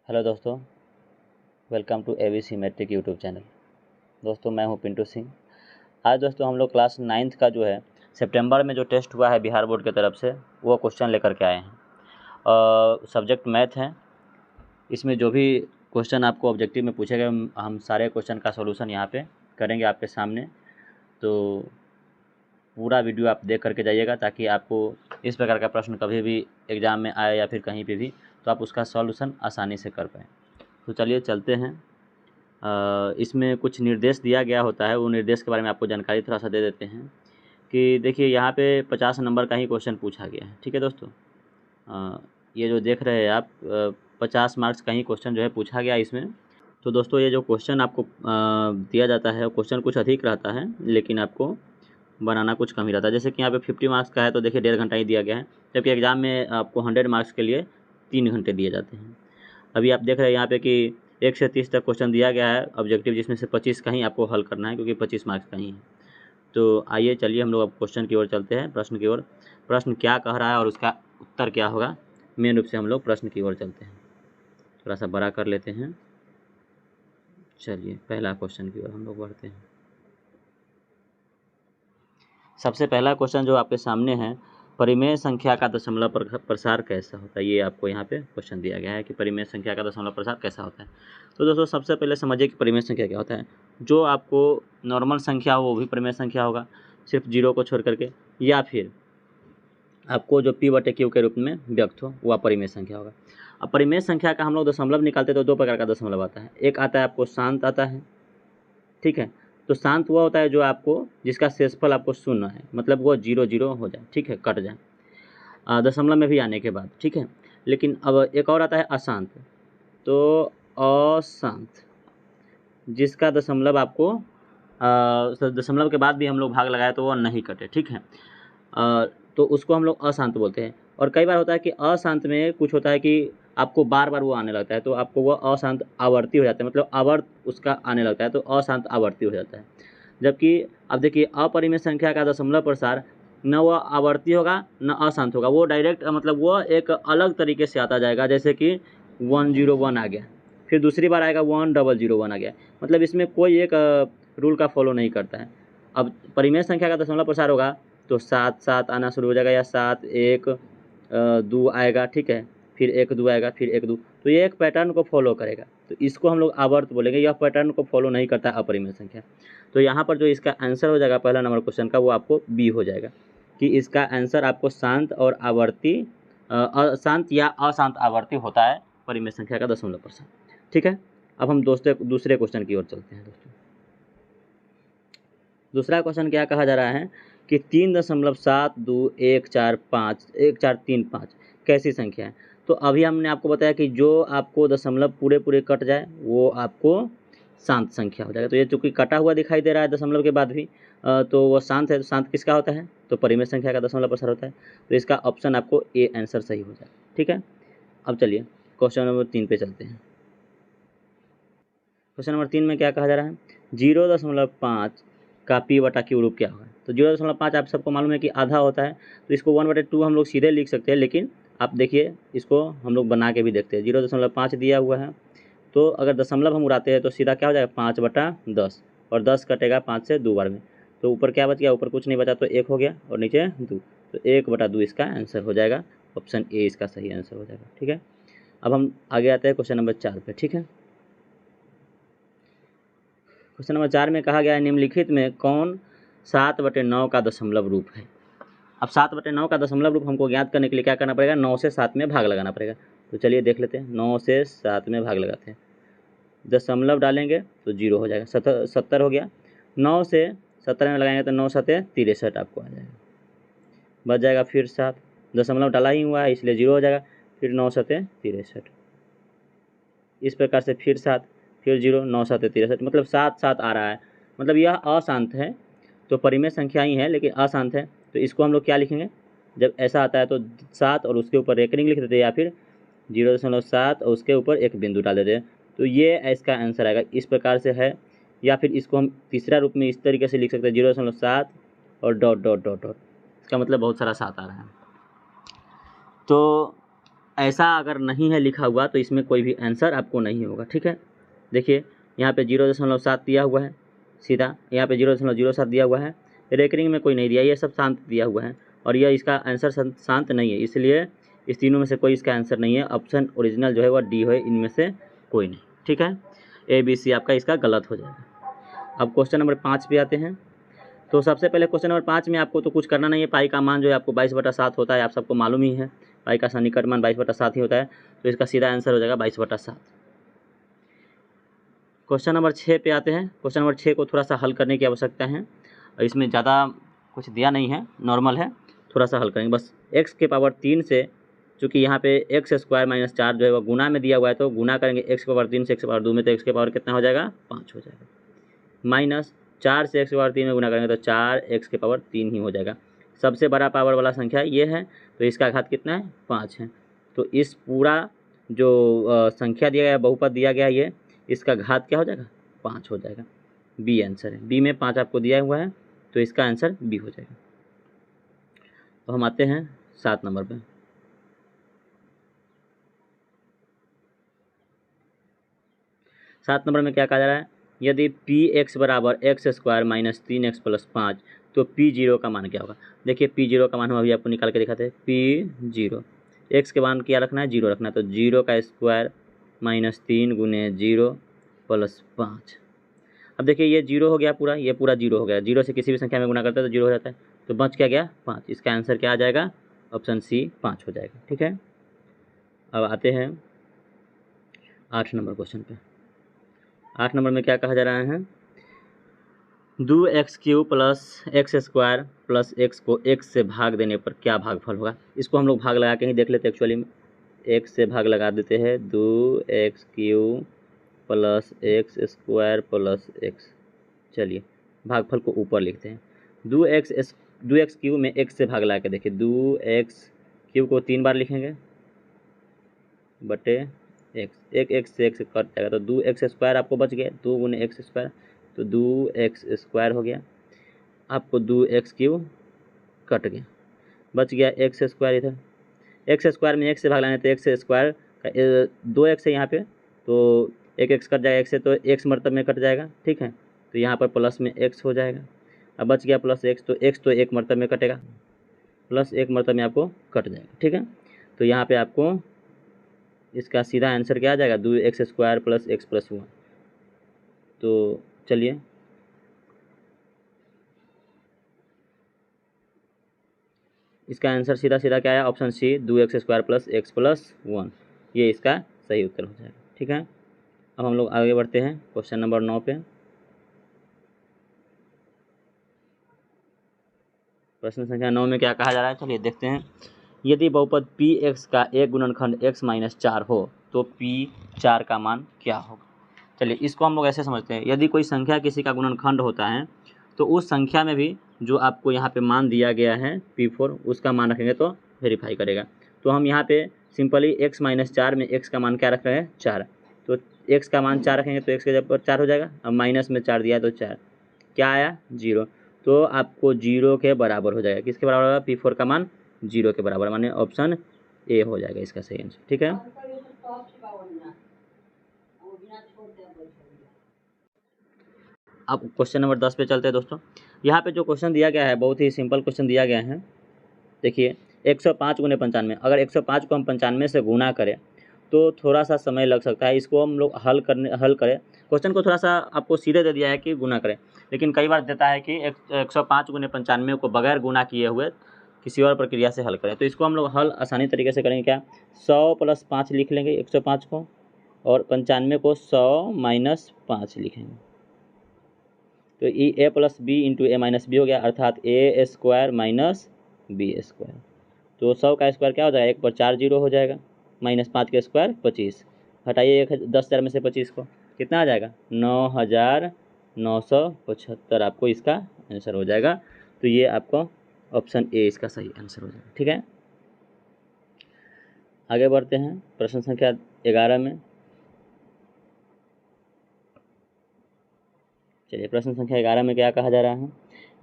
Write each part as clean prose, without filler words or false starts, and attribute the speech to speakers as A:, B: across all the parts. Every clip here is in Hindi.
A: हेलो दोस्तों, welcome to ABC matric YouTube channel. दोस्तों मैं हूं पिंटू सिंह। आज दोस्तों हम लोग क्लास 9th का जो है सितंबर में जो टेस्ट हुआ है बिहार बोर्ड की तरफ से वो क्वेश्चन लेकर के आए हैं। सब्जेक्ट मैथ है। इसमें जो भी क्वेश्चन आपको ऑब्जेक्टिव में पूछे गए हम सारे क्वेश्चन का सॉल्यूशन यहाँ पे करेंगे आपके सामने। तो पूरा वीडियो आप देख करके जाइएगा ताकि आपको इस प्रकार का प्रश्न कभी भी एग्ज़ाम में आए या फिर कहीं पे भी तो आप उसका सॉल्यूशन आसानी से कर पाएँ। तो चलिए चलते हैं। इसमें कुछ निर्देश दिया गया होता है, वो निर्देश के बारे में आपको जानकारी थोड़ा सा दे देते हैं कि देखिए यहाँ पे 50 नंबर का ही क्वेश्चन पूछा गया है। ठीक है दोस्तों, ये जो देख रहे हैं आप 50 मार्क्स का ही क्वेश्चन जो है पूछा गया इसमें। तो दोस्तों ये जो क्वेश्चन आपको दिया जाता है क्वेश्चन कुछ अधिक रहता है लेकिन आपको बनाना कुछ कम ही रहता है। जैसे कि यहाँ पे 50 मार्क्स का है तो देखिए 1.5 घंटा ही दिया गया है, जबकि एग्ज़ाम में आपको 100 मार्क्स के लिए 3 घंटे दिए जाते हैं। अभी आप देख रहे हैं यहाँ पे कि 1 से 30 तक क्वेश्चन दिया गया है ऑब्जेक्टिव, जिसमें से 25 का ही आपको हल करना है क्योंकि 25 मार्क्स का ही है। तो आइए चलिए हम लोग अब क्वेश्चन की ओर चलते हैं, प्रश्न की ओर। प्रश्न क्या कह रहा है और उसका उत्तर क्या होगा, मेन रूप से हम लोग प्रश्न की ओर चलते हैं। थोड़ा सा बड़ा कर लेते हैं। चलिए पहला क्वेश्चन की ओर हम लोग बढ़ते हैं। सबसे पहला क्वेश्चन जो आपके सामने है, परिमेय संख्या का दशमलव प्रसार कैसा होता है। ये आपको यहाँ पे क्वेश्चन दिया गया है कि परिमेय संख्या का दशमलव प्रसार कैसा होता है। तो दोस्तों सबसे पहले समझिए कि परिमेय संख्या क्या होता है। जो आपको नॉर्मल संख्या हो वो भी परिमेय संख्या होगा, सिर्फ जीरो को छोड़ करके, या फिर आपको जो P/Q के रूप में व्यक्त हो वह परिमेय संख्या होगा। अब परिमेय संख्या का हम लोग दशमलव निकालते तो दो प्रकार का दशमलव आता है। एक आता है आपको शांत आता है, ठीक है। तो शांत वह होता है जो आपको जिसका शेषफल आपको शून्य है, मतलब वो 0 हो जाए, ठीक है, कट जाए दशमलव में भी आने के बाद, ठीक है। लेकिन अब एक और आता है अशांत। तो अशांत जिसका दशमलव आपको दशमलव के बाद भी हम लोग भाग लगाए तो वो नहीं कटे, ठीक है। तो उसको हम लोग अशांत बोलते हैं। और कई बार होता है कि अशांत में कुछ होता है कि आपको बार बार वो आने लगता है तो आपको वो अशांत आवर्ती हो जाता है, मतलब आवर्त उसका आने लगता है तो अशांत आवर्ती हो जाता है। जबकि अब देखिए अपरिमेय संख्या का दशमलव प्रसार न वो आवर्ती होगा न अशांत होगा, वो डायरेक्ट मतलब वो एक अलग तरीके से आता जाएगा। जैसे कि 101 आ गया, फिर दूसरी बार आएगा 1001 आ गया, मतलब इसमें कोई एक रूल का फॉलो नहीं करता है। अब परिमेय संख्या का दशमलव प्रसार होगा तो 7 आना शुरू हो जाएगा, या 7 1 2 आएगा, ठीक है, फिर 1 2 आएगा, फिर 1 2, तो ये एक पैटर्न को फॉलो करेगा। तो इसको हम लोग आवर्त बोलेंगे। यह पैटर्न को फॉलो नहीं करता अपरिमेय संख्या। तो यहाँ पर जो इसका आंसर हो जाएगा पहला नंबर क्वेश्चन का, वो आपको बी हो जाएगा कि इसका आंसर आपको शांत और आवर्ती शांत या अशांत आवर्ती होता है परिमेय संख्या का दशमलव प्रसार, ठीक है। अब हम दूसरे क्वेश्चन की ओर चलते हैं दोस्तों। दूसरा क्वेश्चन क्या कहा जा रहा है कि 3.72145 कैसी संख्या है। तो अभी हमने आपको बताया कि जो आपको दशमलव पूरे कट जाए वो आपको शांत संख्या हो जाएगा। तो ये चूंकि कटा हुआ दिखाई दे रहा है दशमलव के बाद भी तो वो शांत है। तो शांत किसका होता है, तो परिमेय संख्या का दशमलव प्रसार होता है। तो इसका ऑप्शन आपको ए आंसर सही हो जाएगा, ठीक है। अब चलिए क्वेश्चन नंबर 3 पे चलते हैं। क्वेश्चन नंबर 3 में क्या कहा जा रहा है, 0.5 का P/Q रूप क्या होगा। तो 0.5 आप सबको मालूम है कि आधा होता है, तो इसको 1/2 हम लोग सीधे लिख सकते हैं, लेकिन आप देखिए इसको हम लोग बना के भी देखते हैं। 0.5 दिया हुआ है तो अगर दशमलव हम उड़ाते हैं तो सीधा क्या हो जाएगा 5/10, और 10 कटेगा 5 से 2 बार में, तो ऊपर क्या बच गया, ऊपर कुछ नहीं बचा तो 1 हो गया और नीचे 2, तो 1/2 इसका आंसर हो जाएगा। ऑप्शन ए इसका सही आंसर हो जाएगा, ठीक है। अब हम आगे आते हैं क्वेश्चन नंबर 4 पे, ठीक है। क्वेश्चन नंबर 4 में कहा गया है निम्नलिखित में कौन 7/9 का दशमलव रूप है। अब 7/9 का दशमलव रूप हमको ज्ञात करने के लिए क्या करना पड़ेगा, 9 से 7 में भाग लगाना पड़ेगा। तो चलिए देख लेते हैं, 9 से 7 में भाग लगाते हैं। दशमलव डालेंगे तो 0 हो जाएगा, 70 हो गया। 9 से 70 में लगाएंगे तो 9 7 63 आपको आ जाएगा, बच जाएगा फिर 7, दशमलव डाला ही हुआ है इसलिए 0 हो जाएगा, फिर 9 7 63, इस प्रकार से फिर 7, फिर 0, 9 7 63, मतलब 7 7 आ रहा है, मतलब यह अशांत है। तो परिमेय संख्या ही है लेकिन अशांत है, तो इसको हम लोग क्या लिखेंगे, जब ऐसा आता है तो 7 और उसके ऊपर रेकरिंग लिख देते हैं, या फिर 0.7 और उसके ऊपर एक बिंदु डाल देते हैं। तो ये इसका आंसर आएगा, इस प्रकार से है। या फिर इसको हम तीसरा रूप में इस तरीके से लिख सकते हैं, 0.7 और डॉट डॉट डॉट डॉट, इसका मतलब बहुत सारा 7 आ रहा है। तो ऐसा अगर नहीं है लिखा हुआ तो इसमें कोई भी आंसर आपको नहीं होगा। ठीक है, देखिए यहाँ पे 0.7 दिया हुआ है सीधा, यहाँ पे 0.07 दिया हुआ है, रेकरिंग में कोई नहीं दिया, ये सब शांत दिया हुआ है और यह इसका आंसर शांत नहीं है, इसलिए इस तीनों में से कोई इसका आंसर नहीं है। ऑप्शन ओरिजिनल जो है वह डी है, इनमें से कोई नहीं। ठीक है, ए बी सी आपका इसका गलत हो जाएगा। अब क्वेश्चन नंबर 5 पे आते हैं। तो सबसे पहले क्वेश्चन नंबर 5 में आपको तो कुछ करना नहीं है, पाई का मान जो है आपको 22/7 होता है, आप सबको मालूम ही है, पाई का सन्निकट मान 22/7 ही होता है, तो इसका सीधा आंसर हो जाएगा 22/7। क्वेश्चन नंबर 6 पे आते हैं। क्वेश्चन नंबर 6 को थोड़ा सा हल करने की आवश्यकता है और इसमें ज़्यादा कुछ दिया नहीं है, नॉर्मल है, थोड़ा सा हल करेंगे बस। x के पावर 3 से, चूँकि यहाँ पे x² - 4 जो है वो गुना में दिया हुआ है, तो गुना करेंगे x के पावर 3 से x के पावर 2 में, तो x के पावर कितना हो जाएगा 5 हो जाएगा, माइनस 4 से x के पावर 3 में गुना करेंगे तो 4x के पावर 3 ही हो जाएगा। सबसे बड़ा पावर वाला संख्या ये है, तो इसका घात कितना है 5 है। तो इस पूरा जो संख्या दिया गया, बहुपद दिया गया, ये इसका घात क्या हो जाएगा 5 हो जाएगा। बी आंसर है, बी में 5 आपको दिया हुआ है, तो इसका आंसर बी हो जाएगा। तो हम आते हैं 7 नंबर पे। 7 नंबर में क्या कहा जा रहा है, यदि px बराबर x² - 3x + 5 तो p0 का मान क्या होगा। देखिए p0 का मान हम अभी आपको निकाल के दिखाते हैं। p0 x के मान क्या रखना है 0 रखना है, तो 0 का स्क्वायर - 3 गुने 0 + 5। अब देखिए ये 0 हो गया पूरा, ये पूरा 0 हो गया, 0 से किसी भी संख्या में गुना करते हैं तो 0 हो जाता है, तो बच क्या गया 5। इसका आंसर क्या आ जाएगा, ऑप्शन सी 5 हो जाएगा। ठीक है, अब आते हैं 8 नंबर क्वेश्चन पे। 8 नंबर में क्या कहा जा रहा है, 2x³ + x² + x को x से भाग देने पर क्या भागफल होगा। इसको हम लोग भाग लगा के ही देख लेते हैं, एक्चुअली में x से भाग लगा देते हैं, 2x³ + x² + x। चलिए भागफल को ऊपर लिखते हैं, 2x³ में x से भाग लगा के देखिए, 2x³ को 3 बार लिखेंगे बटे x, एक x से x कट जाएगा, तो 2x² आपको बच गया, 2 गुने x², तो 2x² हो गया, आपको 2x³ कट गया, बच गया x² इधर। x² में x से भाग लाने तो x² का 2x है यहाँ पे, तो एक x कट जाएगा, x से तो x मरतब में कट जाएगा। ठीक है, तो यहाँ पर प्लस में x हो जाएगा, अब बच गया प्लस x, तो x तो एक मरतब में कटेगा, प्लस एक मरतब में आपको कट जाएगा। ठीक है, तो यहाँ पे आपको इसका सीधा आंसर क्या आ जाएगा, 2x² + x + 1। तो चलिए इसका आंसर सीधा सीधा क्या है, ऑप्शन सी 2x² + x + 1, ये इसका सही उत्तर हो जाएगा। ठीक है, अब हम लोग आगे बढ़ते हैं क्वेश्चन नंबर 9 पे। प्रश्न संख्या 9 में क्या कहा जा रहा है, चलिए देखते हैं। यदि बहुपद px का एक गुणनखंड x - 4 हो तो p4 का मान क्या होगा। चलिए इसको हम लोग ऐसे समझते हैं, यदि कोई संख्या किसी का गुणनखंड होता है तो उस संख्या में भी जो आपको यहाँ पे मान दिया गया है p4, उसका मान रखेंगे तो वेरीफाई करेगा। तो हम यहाँ पे सिंपली x - 4 में x का मान क्या रख रहे हैं 4, तो x का मान 4 रखेंगे तो x के जगह पर 4 हो जाएगा। अब माइनस में 4 दिया है तो 4 क्या आया 0, तो आपको 0 के बराबर हो जाएगा। किसके बराबर होगा, p4 का मान 0 के बराबर, माने ऑप्शन ए हो जाएगा इसका सही आंसर। ठीक है, अब क्वेश्चन नंबर 10 पे चलते हैं दोस्तों। यहाँ पे जो क्वेश्चन दिया गया है बहुत ही सिंपल क्वेश्चन दिया गया है। देखिए 105 गुने 95, अगर 105 को हम 95 से गुना करें तो थोड़ा सा समय लग सकता है, इसको हम लोग हल करें। क्वेश्चन को थोड़ा सा आपको सीधे दे दिया है कि गुना करें, लेकिन कई बार देता है कि 105 गुने 95 को बगैर गुना किए हुए किसी और प्रक्रिया से हल करें। तो इसको हम लोग हल आसानी तरीके से करेंगे, क्या 100 + 5 लिख लेंगे 105 को, और 95 को 100 - 5 लिखेंगे, तो a + b × a - b हो गया, अर्थात a² - b²। तो 100 का स्क्वायर क्या हो जाएगा, 1 पर 4 0 हो जाएगा, -5 का स्क्वायर 25, हटाइए 10,000 में से 25 को, कितना आ जाएगा 9,975 आपको इसका आंसर हो जाएगा। तो ये आपको ऑप्शन ए इसका सही आंसर हो जाएगा। ठीक है, आगे बढ़ते हैं प्रश्न संख्या 11 में। चलिए प्रश्न संख्या 11 में क्या कहा जा रहा है,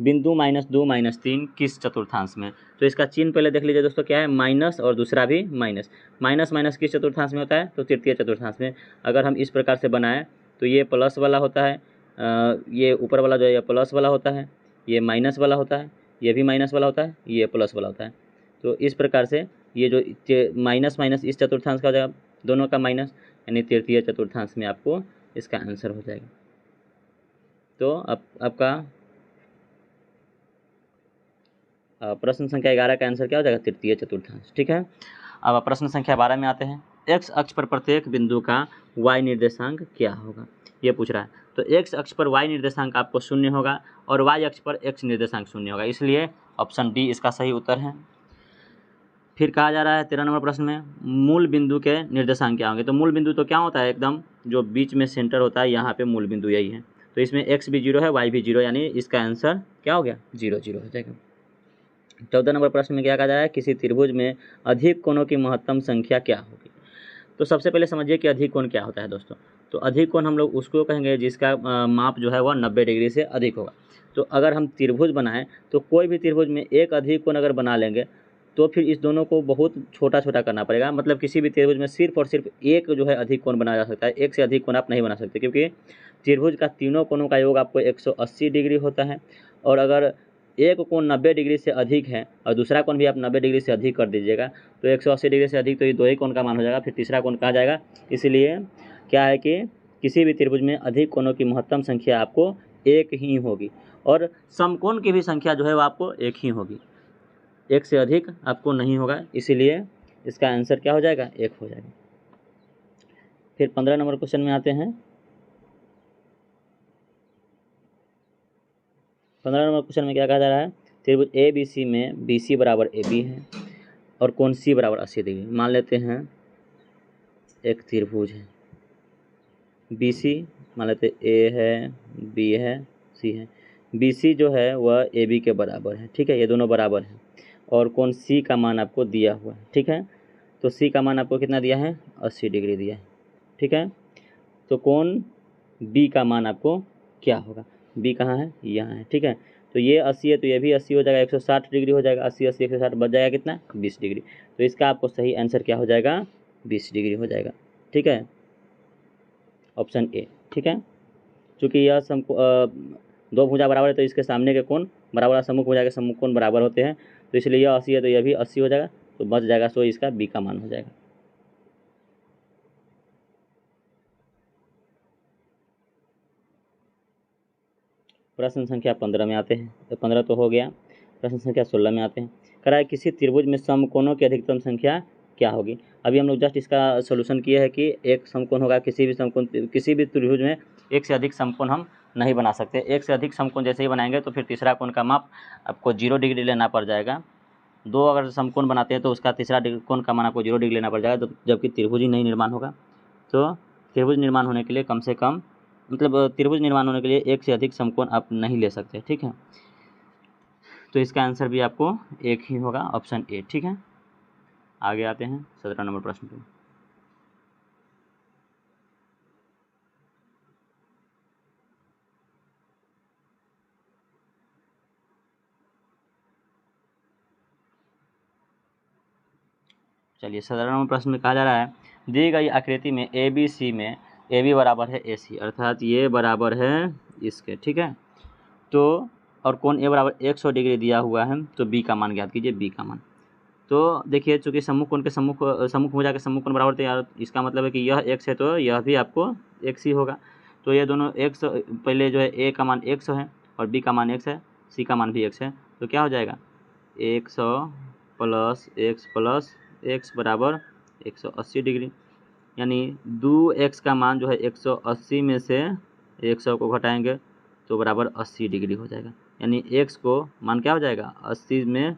A: बिंदु -2 - 3 किस चतुर्थांश में। तो इसका चिन्ह पहले देख लीजिए दोस्तों क्या है, माइनस और दूसरा भी माइनस। माइनस माइनस किस चतुर्थांश में होता है, तो तृतीय चतुर्थांश में। अगर हम इस प्रकार से बनाएं तो ये प्लस वाला होता है, ये ऊपर वाला जो है ये प्लस वाला होता है, ये माइनस वाला होता है, ये भी माइनस वाला होता है, ये प्लस वाला होता है। तो इस प्रकार से ये जो माइनस माइनस इस चतुर्थांश का हो जाएगा, दोनों का माइनस, यानी तृतीय चतुर्थांश में आपको इसका आंसर हो जाएगा। तो आपका प्रश्न संख्या 11 का आंसर क्या हो जाएगा, तृतीय चतुर्थांश। ठीक है, अब प्रश्न संख्या 12 में आते हैं। एक्स अक्ष पर प्रत्येक बिंदु का वाई निर्देशांक क्या होगा, ये पूछ रहा है। तो एक्स अक्ष पर वाई निर्देशांक आपको 0 होगा और वाई अक्ष पर एक्स निर्देशांक 0 होगा, इसलिए ऑप्शन डी इसका सही उत्तर है। फिर कहा जा रहा है 13 नंबर प्रश्न में, मूल बिंदु के निर्देशांक क्या होंगे। तो मूल बिंदु तो क्या होता है, एकदम जो बीच में सेंटर होता है, यहाँ पे मूल बिंदु यही है। तो इसमें एक्स भी 0 है, वाई भी 0, यानी इसका आंसर क्या हो गया, 0 0 हो जाएगा। 14 नंबर प्रश्न में क्या कहा जा रहा है, किसी त्रिभुज में अधिक कोणों की महत्तम संख्या क्या होगी। तो सबसे पहले समझिए कि अधिक कोण क्या होता है दोस्तों। तो अधिक कोण हम लोग उसको कहेंगे जिसका माप जो है वह 90 डिग्री से अधिक होगा। तो अगर हम त्रिभुज बनाएं तो कोई भी त्रिभुज में एक अधिक कोण अगर बना लेंगे तो फिर इस दोनों को बहुत छोटा छोटा करना पड़ेगा। मतलब किसी भी त्रिभुज में सिर्फ और सिर्फ एक जो है अधिक कोण बनाया जा सकता है, एक से अधिक कोण आप नहीं बना सकते, क्योंकि त्रिभुज का तीनों कोणों का योग आपको 180 डिग्री होता है। और अगर एक कोण 90 डिग्री से अधिक है और दूसरा कोण भी आप 90 डिग्री से अधिक कर दीजिएगा तो 180 डिग्री से अधिक, तो ये दो ही कोण का मान हो जाएगा, फिर तीसरा कोण कहा जाएगा। इसलिए क्या है कि किसी भी त्रिभुज में अधिक कोणों की महत्तम संख्या आपको एक ही होगी और समकोण की भी संख्या जो है वो आपको एक ही होगी, एक से अधिक आपको नहीं होगा, इसीलिए इसका आंसर क्या हो जाएगा, एक हो जाएगा। फिर 15 नंबर क्वेश्चन में आते हैं। 15 नंबर क्वेश्चन में क्या कहा जा रहा है, त्रिभुज ए बी सी में बी सी बराबर ए बी है और कोण सी बराबर 80 डिग्री। मान लेते हैं एक त्रिभुज है बी सी, मान लेते ए है, बी है, सी है। बी सी जो है वह ए बी के बराबर है, ठीक है, ये दोनों बराबर हैं और कोण सी का मान आपको दिया हुआ है, ठीक है। तो सी का मान आपको कितना दिया है, 80 डिग्री दिया है, ठीक है। तो कोण बी का मान आपको क्या होगा, बी कहाँ है, यहाँ है, ठीक है। तो ये 80 है तो ये भी 80 हो जाएगा, 160 डिग्री हो जाएगा, 80 80 160 बच जाएगा कितना, 20 डिग्री। तो इसका आपको सही आंसर क्या हो जाएगा, 20 डिग्री हो जाएगा, ठीक है, ऑप्शन ए, ठीक है। चूँकि यह दो भुजा बराबर है तो इसके सामने के कोण बराबर, सम्मुख भुजा के सम्मुख कोण बराबर होते हैं, तो इसलिए यह 80 है तो यह भी 80 हो जाएगा, तो बच जाएगा, सो इसका बी का मान हो जाएगा। प्रश्न संख्या 15 में आते हैं। तो 15 तो हो गया, प्रश्न संख्या 16 में आते हैं। कह रहा है किसी त्रिभुज में समकोणों की अधिकतम संख्या क्या होगी। अभी हम लोग जस्ट इसका सॉल्यूशन किया है कि एक समकोण होगा, किसी भी त्रिभुज में एक से अधिक समकोण हम नहीं बना सकते। एक से अधिक समकोण जैसे ही बनाएंगे तो फिर तीसरा कोण का माप आपको 0 डिग्री लेना पड़ जाएगा। दो अगर समकोण बनाते हैं तो उसका तीसरा कोण का मान आपको 0 डिग्री लेना पड़ जाएगा, जबकि त्रिभुज ही नहीं निर्माण होगा। तो त्रिभुज निर्माण होने के लिए कम से कम, मतलब त्रिभुज निर्माण होने के लिए एक से अधिक समकोण आप नहीं ले सकते, ठीक है। तो इसका आंसर भी आपको एक ही होगा, ऑप्शन ए, ठीक है। आगे आते हैं 17 नंबर प्रश्न पे। चलिए 17 नंबर प्रश्न में कहा जा रहा है, दी गई आकृति में ए बी सी में ए बी बराबर है ए सी, अर्थात ये बराबर है इसके, ठीक है। तो और कोण ए बराबर 100 डिग्री दिया हुआ है, तो बी का मान ज्ञात कीजिए, बी का मान। तो देखिए चूँकि सम्मुख कोण के सम्मुख हो जाकर सम्मुख कोण बराबर, तो यार इसका मतलब है कि यह x है तो यह भी आपको x ही होगा। तो ये दोनों 100, पहले जो है a का मान 100 है और b का मान x है, c का मान भी x है, तो क्या हो जाएगा 100 प्लस x बराबर 180 डिग्री, यानी 2x का मान जो है 180 में से 100 को घटाएंगे तो बराबर 80 डिग्री हो जाएगा, यानी x को मान क्या हो जाएगा 80 में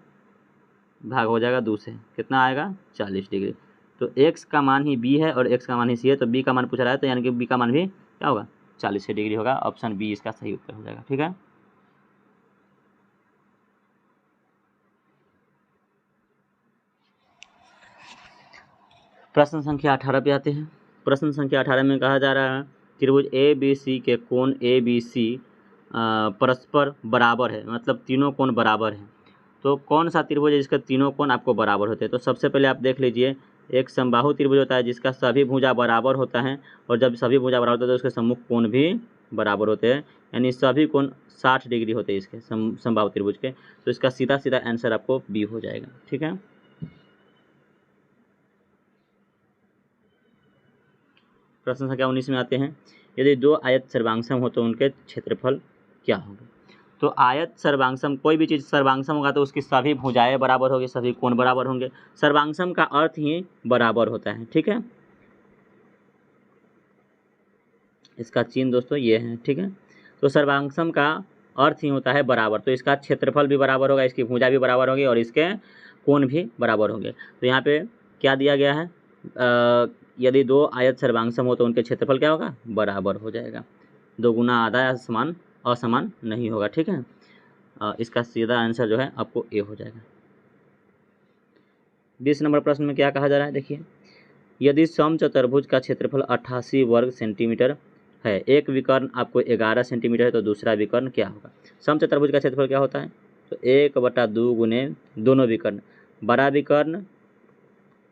A: भाग हो जाएगा 2 से, कितना आएगा 40 डिग्री। तो x का मान ही b है और x का मान ही c है, तो b का मान पूछा रहा है, तो यानी कि b का मान भी क्या होगा 40 डिग्री होगा, ऑप्शन बी इसका सही उत्तर हो जाएगा, ठीक है। प्रश्न संख्या 18 पे आते हैं। प्रश्न संख्या 18 में कहा जा रहा है त्रिभुज ए बी सी के कोण ए बी सी परस्पर बराबर है, मतलब तीनों कोण बराबर हैं। तो कौन सा त्रिभुज है जिसके तीनों कोण आपको बराबर होते हैं? तो सबसे पहले आप देख लीजिए, एक समबाहु त्रिभुज होता है जिसका सभी भुजा बराबर होता है, और जब सभी भुजा बराबर होते हैं तो उसके सम्मुख कोण भी बराबर होते हैं, यानी सभी कोण 60 डिग्री होते हैं इसके समबाहु त्रिभुज के। तो इसका सीधा सीधा आंसर आपको बी हो जाएगा। ठीक है, प्रश्न संख्या 19 में आते हैं, यदि दो आयत सर्वांगसम हो तो उनके क्षेत्रफल क्या होंगे? तो आयत सर्वांगसम, कोई भी चीज़ सर्वांगसम होगा तो उसकी सभी भुजाएं बराबर होगी, सभी कोण बराबर होंगे। सर्वांगसम का अर्थ ही बराबर होता है। ठीक है, इसका चिन्ह दोस्तों ये है। ठीक है, तो सर्वांगसम का अर्थ ही होता है बराबर, तो इसका क्षेत्रफल भी बराबर होगा, इसकी भुजा भी बराबर होगी और इसके कोण भी बराबर होंगे। तो यहाँ पे क्या दिया गया है, यदि दो आयत सर्वांगसम हो तो उनके क्षेत्रफल क्या होगा, बराबर हो जाएगा। दो गुना आधा समान असमान नहीं होगा। ठीक है, इसका सीधा आंसर जो है आपको ए हो जाएगा। 20 नंबर प्रश्न में क्या कहा जा रहा है, देखिए, यदि समचतुर्भुज का क्षेत्रफल 88 वर्ग सेंटीमीटर है, एक विकर्ण आपको 11 सेंटीमीटर है, तो दूसरा विकर्ण क्या होगा? समचतुर्भुज का क्षेत्रफल क्या होता है, तो 1/2 गुने दोनों विकर्ण, बड़ा विकर्ण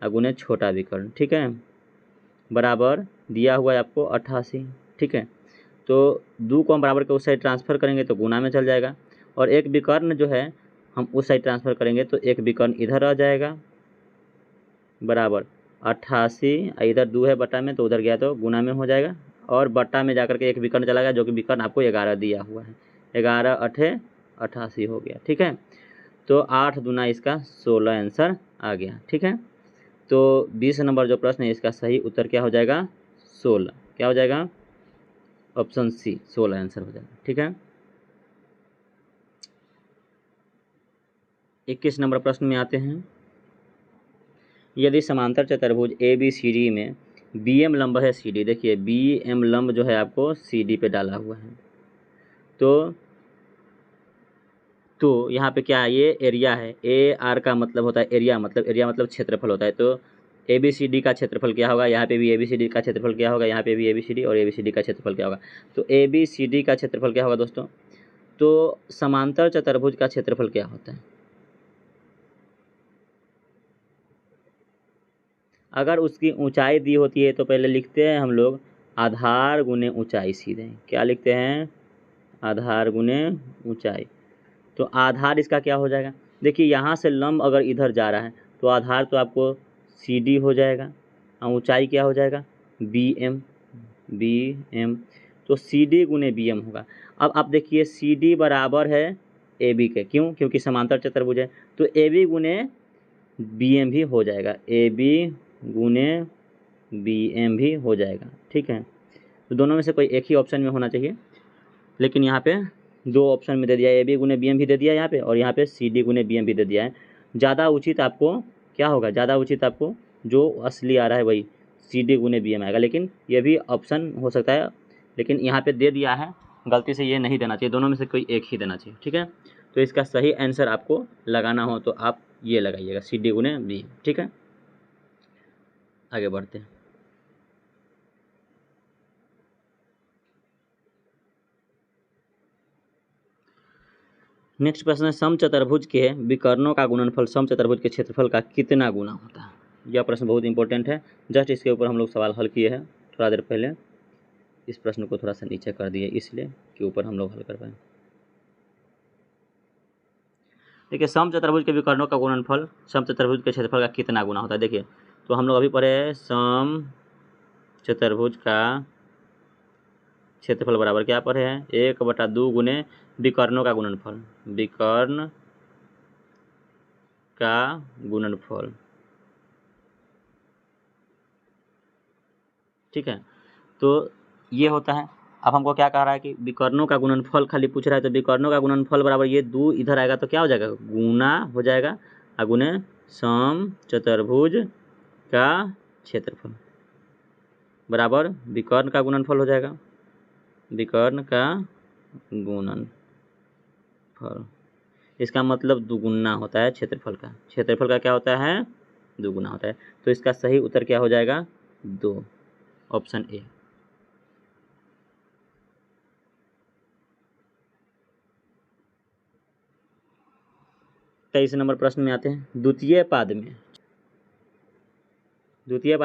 A: गुने छोटा विकर्ण। ठीक है, बराबर दिया हुआ है आपको 88। ठीक है, तो 2 को हम बराबर के उस साइड ट्रांसफर करेंगे तो गुना में चल जाएगा, और एक विकर्ण जो है हम उस साइड ट्रांसफर करेंगे तो एक विकर्ण इधर आ जाएगा, बराबर 88, इधर 2 है बटा में तो उधर गया तो गुना में हो जाएगा, और बटा में जाकर के एक विकर्ण चला गया जो कि विकर्ण आपको 11 दिया हुआ है, 11 8 88 हो गया। ठीक है, तो 8 दूना इसका 16 आंसर आ गया। ठीक है, तो 20 नंबर जो प्रश्न है इसका सही उत्तर क्या हो जाएगा, 16। क्या हो जाएगा, ऑप्शन सी 16 आंसर हो जाएगा। ठीक है, 21 नंबर प्रश्न में आते हैं, यदि समांतर चतुर्भुज ए बी सी डी में बी एम लंब है सी डी, देखिए बी एम लंब जो है आपको सी डी पे डाला हुआ है, तो यहाँ पे क्या है, ये एरिया है, ए आर का मतलब होता है एरिया, मतलब क्षेत्रफल होता है। तो ए बी सी डी का क्षेत्रफल क्या होगा, यहाँ पे भी ए बी सी डी का क्षेत्रफल क्या होगा, यहाँ पे भी ए बी सी डी और ए बी सी डी का क्षेत्रफल क्या होगा। तो ए बी सी डी का क्षेत्रफल क्या होगा दोस्तों, तो समांतर चतुर्भुज का क्षेत्रफल क्या होता है, अगर उसकी ऊंचाई दी होती है तो पहले लिखते हैं हम लोग आधार गुने ऊंचाई, सीधे क्या लिखते हैं, आधार गुने ऊंचाई। तो आधार इसका क्या हो जाएगा, देखिए यहाँ से लंब अगर इधर जा रहा है तो आधार तो आपको सी डी हो जाएगा, और ऊंचाई क्या हो जाएगा, बी एम, तो सी डी गुने बी एम होगा। अब आप देखिए सी डी बराबर है ए बी के, क्यों, क्योंकि समांतर चतुर्भुज है, तो ए बी गुने बी एम भी हो जाएगा, ए बी गुने बी एम भी हो जाएगा। ठीक है, तो दोनों में से कोई एक ही ऑप्शन में होना चाहिए, लेकिन यहाँ पे दो ऑप्शन में दे दिया है, ए बी गुने बी एम भी दे दिया है यहाँ पे, और यहाँ पे सी डी गुने बी एम भी दे दिया है। ज़्यादा उचित आपको क्या होगा, ज़्यादा उचित आपको जो असली आ रहा है वही सी डी गुने बी एम आएगा, लेकिन ये भी ऑप्शन हो सकता है, लेकिन यहाँ पे दे दिया है, गलती से ये नहीं देना चाहिए, दोनों में से कोई एक ही देना चाहिए। ठीक है, तो इसका सही आंसर आपको लगाना हो तो आप ये लगाइएगा, सी डी गुने बी एम। ठीक है, आगे बढ़ते हैं। नेक्स्ट प्रश्न है, समचतुर्भुज के विकर्णों का गुणनफल समचतुर्भुज के क्षेत्रफल का कितना गुना होता है? यह प्रश्न बहुत इंपॉर्टेंट है, जस्ट इसके ऊपर हम लोग सवाल हल किए हैं थोड़ा देर पहले, इस प्रश्न को थोड़ा सा नीचे कर दिए इसलिए कि ऊपर हम लोग हल कर पाए। देखिए समचतुर्भुज के विकर्णों का गुणनफल समचतुर्भुज के क्षेत्रफल का कितना गुना होता है। देखिए तो हम लोग अभी पढ़े समचतुर्भुज का क्षेत्रफल बराबर क्या पढ़े हैं, 1/2 गुने विकर्णों का गुणनफल, विकर्ण का गुणनफल। ठीक है, तो ये होता है। अब हमको क्या कह रहा है कि विकर्णों का गुणनफल खाली पूछ रहा है, तो विकर्णों का गुणनफल बराबर ये 2 इधर आएगा तो क्या हो जाएगा, गुना हो जाएगा, और गुने समचतुर्भुज का क्षेत्रफल बराबर विकर्ण का गुणनफल हो जाएगा, विकर्ण का गुणनफल। इसका मतलब दुगुना होता है क्षेत्रफल का, क्षेत्रफल का क्या होता है, दुगुना होता है। तो इसका सही उत्तर क्या हो जाएगा, 2, ऑप्शन ए। 23 नंबर प्रश्न में आते हैं। द्वितीय पाद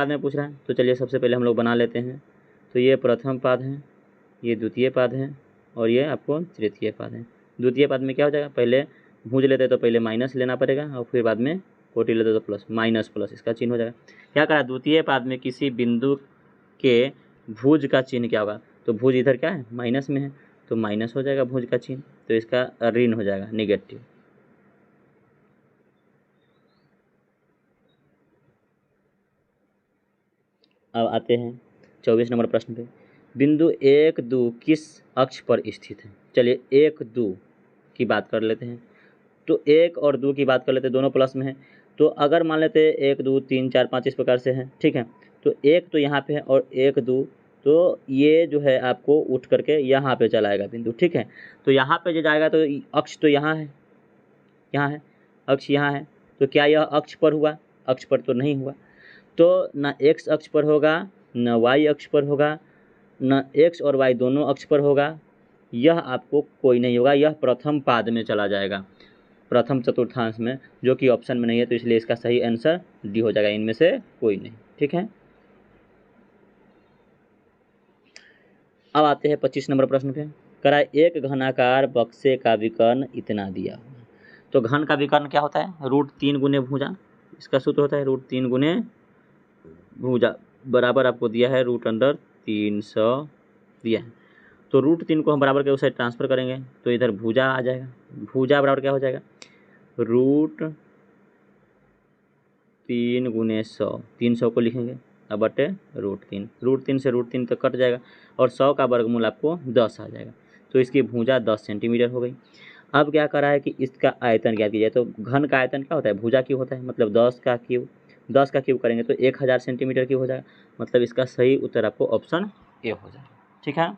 A: में पूछ रहा है, तो चलिए सबसे पहले हम लोग बना लेते हैं। तो ये प्रथम पाद है, ये द्वितीय पाद है और ये आपको तृतीय पाद है। द्वितीय पाद में क्या हो जाएगा, पहले भुज लेते तो पहले माइनस लेना पड़ेगा और फिर बाद में कोटि लेते तो प्लस, माइनस प्लस इसका चिन्ह हो जाएगा। क्या करा, द्वितीय पाद में किसी बिंदु के भुज का चिन्ह क्या होगा, तो भुज इधर क्या है, माइनस में है, तो माइनस हो जाएगा भुज का चिन्ह, तो इसका ऋण हो जाएगा, निगेटिव। अब आते हैं 24 नंबर प्रश्न पे। बिंदु 1, 2 किस अक्ष पर स्थित है। चलिए 1, 2 की बात कर लेते हैं। तो 1 और 2 की बात कर लेते हैं, दोनों प्लस में है। तो अगर मान लेते हैं 1, 2, 3, 4, 5 इस प्रकार से है, ठीक है। तो 1 तो यहाँ पे है और 1, 2 तो ये जो है आपको उठ करके यहाँ पे चला आएगा बिंदु, ठीक है। तो यहाँ पे जो जाएगा तो अक्ष तो यहाँ है, अक्ष यहाँ है। तो क्या यह अक्ष पर हुआ, अक्ष पर तो नहीं हुआ। तो न x अक्ष पर होगा, न y अक्ष पर होगा, न x और y दोनों अक्ष पर होगा, यह आपको कोई नहीं होगा, यह प्रथम पाद में चला जाएगा, प्रथम चतुर्थांश में, जो कि ऑप्शन में नहीं है। तो इसलिए इसका सही आंसर डी हो जाएगा, इनमें से कोई नहीं, ठीक है। अब आते हैं 25 नंबर प्रश्न पे। करा, एक घनाकार बक्से का विकर्ण इतना दिया हुआ। तो घन का विकर्ण क्या होता है, √3 गुने भुजा, इसका सूत्र होता है √3 गुने भुजा बराबर आपको दिया है √300 दिया है। तो √3 को हम बराबर के उस साइड ट्रांसफर करेंगे तो इधर भुजा आ जाएगा। भुजा बराबर क्या हो जाएगा, √3 गुने 100, 300 को लिखेंगे अब बटे √3, √3 से √3 तक कट जाएगा और 100 का वर्गमूल आपको 10 आ जाएगा। तो इसकी भुजा 10 सेंटीमीटर हो गई। अब क्या करा है कि इसका आयतन ज्ञात कीजिए। तो घन का आयतन क्या होता है, भुजा क्यूब होता है, मतलब 10 का क्यूब करेंगे तो 1000 सेंटीमीटर क्यूब हो जाएगा। मतलब इसका सही उत्तर आपको ऑप्शन ए हो जाएगा, ठीक है।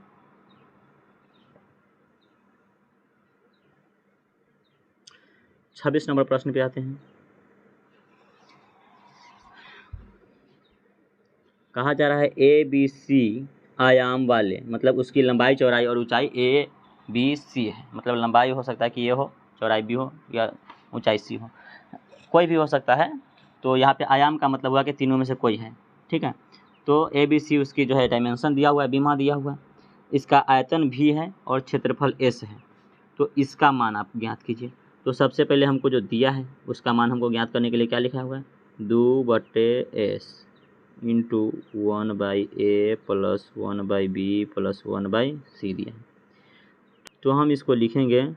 A: छब्बीस नंबर प्रश्न पे आते हैं। कहा जा रहा है ABC आयाम वाले, मतलब उसकी लंबाई, चौड़ाई और ऊंचाई ABC है। मतलब लंबाई हो सकता है कि ये हो, चौड़ाई भी हो या ऊंचाई C हो, कोई भी हो सकता है। तो यहाँ पे आयाम का मतलब हुआ कि तीनों में से कोई है, ठीक है। तो ABC उसकी जो है डायमेंशन दिया हुआ है, बीमा दिया हुआ है, इसका आयतन भी है और क्षेत्रफल S है। तो इसका मान आप ज्ञात कीजिए। तो सबसे पहले हमको जो दिया है उसका मान हमको ज्ञात करने के लिए क्या लिखा हुआ है, 2/S into 1/A plus 1/B plus 1/C दिया है। तो हम इसको लिखेंगे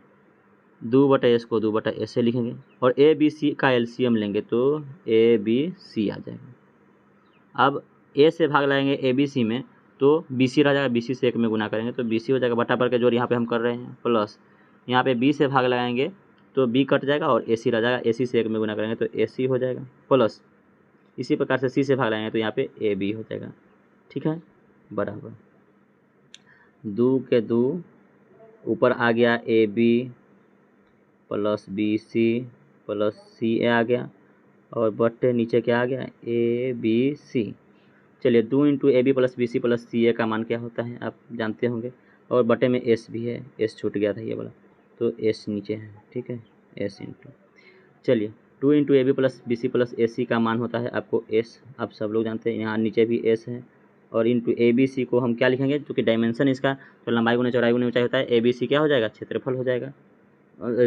A: 2/S को 2/S से लिखेंगे और ABC का LCM लेंगे तो ABC आ जाएगा। अब A से भाग लगाएंगे ABC में तो BC रह जाएगा, BC से 1 में गुना करेंगे तो BC हो जाएगा, बटा पर के जोड़ यहाँ पे हम कर रहे हैं, प्लस यहाँ पे B से भाग लगाएंगे तो B कट जाएगा और AC रह जाएगा, AC से 1 में गुना करेंगे तो AC हो जाएगा, प्लस इसी प्रकार से C से भाग लगाएंगे तो यहाँ पे AB हो जाएगा, ठीक है। बराबर 2 के 2 ऊपर आ गया AB plus BC plus CA आ गया और बट्टे नीचे क्या आ गया, ABC। चलिए 2 into AB plus BC plus CA का मान क्या होता है आप जानते होंगे, और बटे में S भी है, S छूट गया था ये वाला, तो S नीचे है, ठीक है, S इंटू, चलिए 2 into AB plus BC plus AC का मान होता है आपको S, आप सब लोग जानते हैं, यहाँ नीचे भी S है। और इंटू ABC को हम क्या लिखेंगे, क्योंकि डायमेंशन इसका तो लंबाई गुने चौड़ाई गुने ऊंचाई होता है, ABC क्या हो जाएगा, क्षेत्रफल हो जाएगा,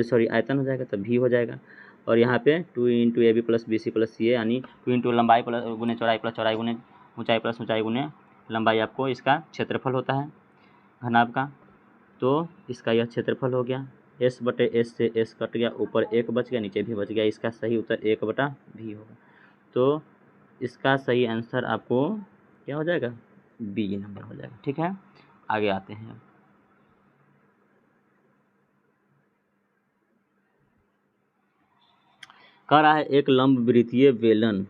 A: सॉरी आयतन हो जाएगा, तब भी हो जाएगा। और यहाँ पे 2 into AB plus BC plus CA यानी 2 इंटू लंबाई प्लस गुने चौड़ाई प्लस चौड़ाई गुने ऊंचाई प्लस ऊंचाई गुने लंबाई आपको इसका क्षेत्रफल होता है घनाभ का। तो इसका यह क्षेत्रफल हो गया, S/S से S कट गया, ऊपर 1 बच गया, नीचे भी बच गया, इसका सही उत्तर 1/B होगा। तो इसका सही आंसर आपको क्या हो जाएगा, B नंबर हो जाएगा, ठीक है। आगे आते हैं। कह रहा है एक लंबवृत्तीय बेलन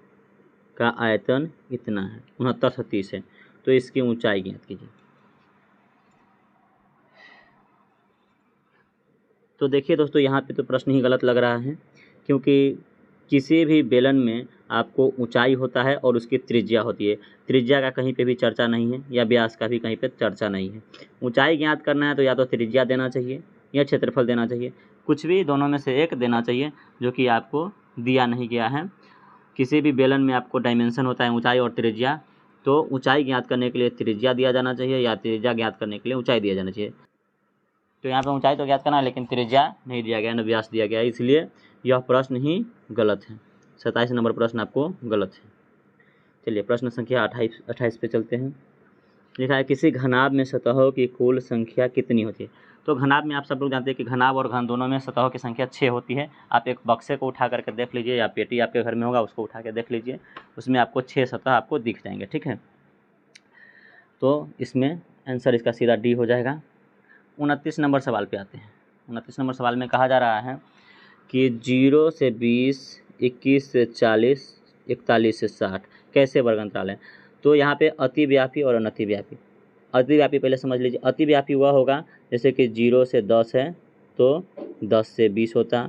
A: का आयतन इतना है, 69 है, तो इसकी ऊंचाई ज्ञात कीजिए। तो देखिए दोस्तों, यहाँ पे तो प्रश्न ही गलत लग रहा है, क्योंकि किसी भी बेलन में आपको ऊंचाई होता है और उसकी त्रिज्या होती है। त्रिज्या का कहीं पे भी चर्चा नहीं है या व्यास का भी कहीं पे चर्चा नहीं है। ऊंचाई ज्ञात करना है तो या तो त्रिज्या देना चाहिए या क्षेत्रफल देना चाहिए, कुछ भी दोनों में से एक देना चाहिए जो कि आपको दिया नहीं गया है। किसी भी बेलन में आपको डायमेंशन होता है ऊंचाई और त्रिज्या, तो ऊंचाई ज्ञात करने के लिए त्रिज्या दिया जाना चाहिए या त्रिज्या ज्ञात करने के लिए ऊंचाई दिया जाना चाहिए। तो यहाँ पे ऊंचाई तो ज्ञात करना है लेकिन त्रिज्या नहीं दिया गया, न व्यास दिया गया है, इसलिए यह प्रश्न ही गलत है। 27 नंबर प्रश्न आपको गलत है। चलिए प्रश्न संख्या 28 पे चलते हैं। लिखा है किसी घनाभ में सतहों की कुल संख्या कितनी होती है। तो घनाभ में आप सब लोग जानते हैं कि घनाभ और घन दोनों में सतहों की संख्या 6 होती है। आप एक बक्से को उठा करके देख लीजिए या पेटी आपके घर में होगा उसको उठा के देख लीजिए, उसमें आपको 6 सतह आपको दिख जाएंगे, ठीक है। तो इसमें आंसर इसका सीधा डी हो जाएगा। 29 नंबर सवाल पे आते हैं। 29 नंबर सवाल में कहा जा रहा है कि 0 से 20, 21 से 40, 41 से 60 कैसे वर्ग अंतराल है। तो यहाँ पे अतिव्यापी और अनतिव्यापी। अतिव्यापी पहले समझ लीजिए, अतिव्यापी वह होगा जैसे कि 0 से 10 है तो 10 से 20 होता,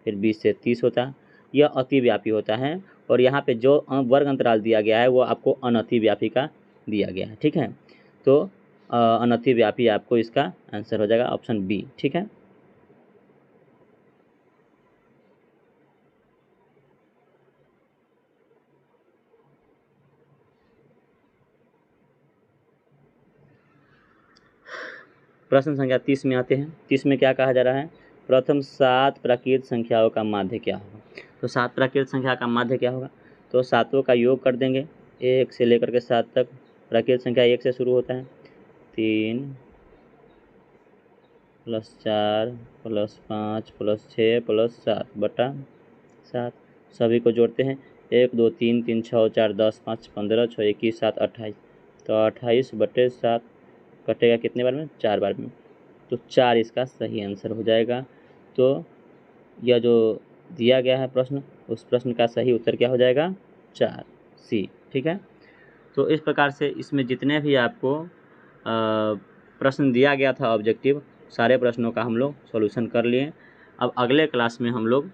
A: फिर 20 से 30 होता, यह अतिव्यापी होता है। और यहाँ पे जो वर्ग अंतराल दिया गया है वो आपको अनतिव्यापी का दिया गया है, ठीक है। तो अनतिव्यापी आपको इसका आंसर हो जाएगा ऑप्शन बी, ठीक है। प्रश्न संख्या 30 में आते हैं। 30 में क्या कहा जा रहा है, प्रथम 7 प्राकृत संख्याओं का माध्य क्या होगा। तो 7 प्राकृत संख्या का माध्य क्या होगा, तो सातों का योग कर देंगे 1 से लेकर के 7 तक। प्राकृत संख्या 1 से शुरू होता है, 3 + 4 + 5 + 6 + 7 बटा 7। सभी को जोड़ते हैं, 1 2 3 3 6 4 10 5 15 6 21 7 28। तो 28/7 कटेगा कितने बार में, 4 बार में। तो 4 इसका सही आंसर हो जाएगा। तो यह जो दिया गया है प्रश्न, उस प्रश्न का सही उत्तर क्या हो जाएगा, 4 सी, ठीक है। तो इस प्रकार से इसमें जितने भी आपको प्रश्न दिया गया था ऑब्जेक्टिव, सारे प्रश्नों का हम लोग सॉल्यूशन कर लिए। अब अगले क्लास में हम लोग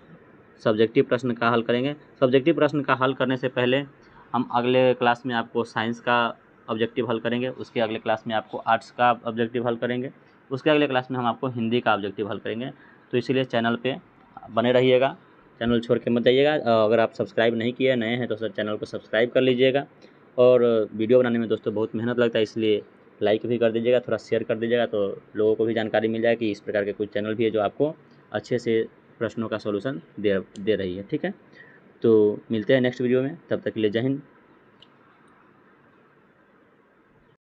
A: सब्जेक्टिव प्रश्न का हल करेंगे। सब्जेक्टिव प्रश्न का हल करने से पहले हम अगले क्लास में आपको साइंस का ऑब्जेक्टिव हल करेंगे, उसके अगले क्लास में आपको आर्ट्स का ऑब्जेक्टिव हल करेंगे, उसके अगले क्लास में हम आपको हिंदी का ऑब्जेक्टिव हल करेंगे। तो इसीलिए चैनल पे बने रहिएगा, चैनल छोड़ के मत जाइएगा। अगर आप सब्सक्राइब नहीं किए, नए हैं, तो सर चैनल को सब्सक्राइब कर लीजिएगा। और वीडियो बनाने में दोस्तों बहुत मेहनत लगता है, इसलिए लाइक भी कर दीजिएगा, थोड़ा शेयर कर दीजिएगा, तो लोगों को भी जानकारी मिल जाए कि इस प्रकार के कुछ चैनल भी है जो आपको अच्छे से प्रश्नों का सॉल्यूशन दे रही है, ठीक है। तो मिलते हैं नेक्स्ट वीडियो में, तब तक के लिए जय हिंद।